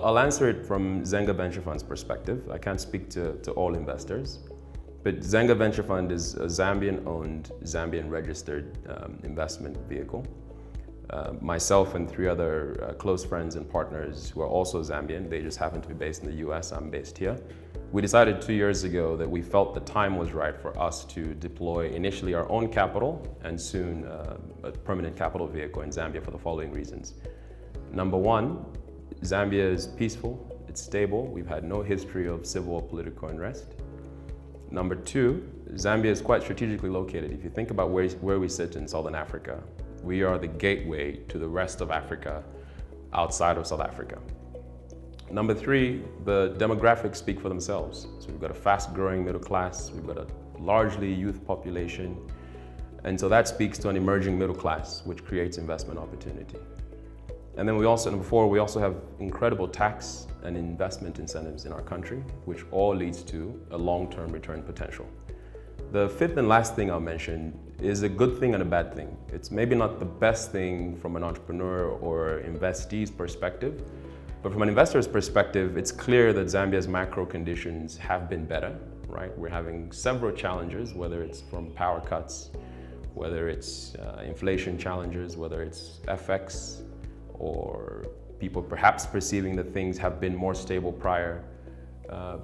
I'll answer it from Zenga Venture Fund's perspective. I can't speak to all investors, but Zenga Venture Fund is a Zambian-owned, Zambian-registered investment vehicle. Myself and three other close friends and partners who are also Zambian, they just happen to be based in the US, I'm based here. We decided 2 years ago that we felt the time was right for us to deploy initially our own capital and soon a permanent capital vehicle in Zambia for the following reasons. Number one, Zambia is peaceful, it's stable, we've had no history of civil or political unrest. Number two, Zambia is quite strategically located. If you think about where we sit in Southern Africa, we are the gateway to the rest of Africa outside of South Africa. Number three, the demographics speak for themselves. So we've got a fast-growing middle class, we've got a largely youth population, and so that speaks to an emerging middle class, which creates investment opportunity. And then we also have incredible tax and investment incentives in our country, which all leads to a long-term return potential. The fifth and last thing I'll mention is a good thing and a bad thing. It's maybe not the best thing from an entrepreneur or investee's perspective, but from an investor's perspective, it's clear that Zambia's macro conditions have been better, right? We're having several challenges, whether it's from power cuts, whether it's inflation challenges, whether it's FX, or people perhaps perceiving that things have been more stable prior.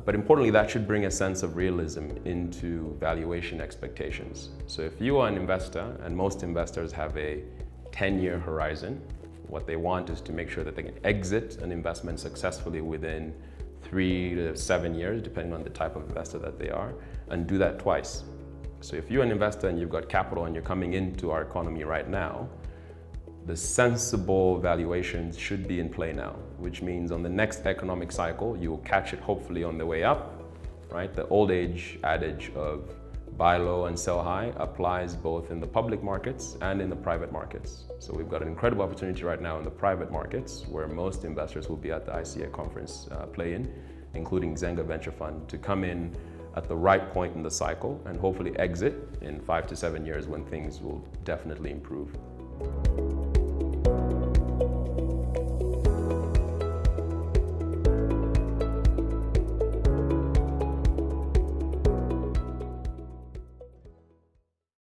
But importantly, that should bring a sense of realism into valuation expectations. So if you are an investor, and most investors have a 10-year horizon, what they want is to make sure that they can exit an investment successfully within 3 to 7 years, depending on the type of investor that they are, and do that twice. So if you're an investor and you've got capital and you're coming into our economy right now, the sensible valuations should be in play now, which means on the next economic cycle, you will catch it hopefully on the way up, right? The old age adage of buy low and sell high applies both in the public markets and in the private markets. So we've got an incredible opportunity right now in the private markets where most investors will be at the ICA conference play-in, including Zenga Venture Fund, to come in at the right point in the cycle and hopefully exit in 5 to 7 years when things will definitely improve.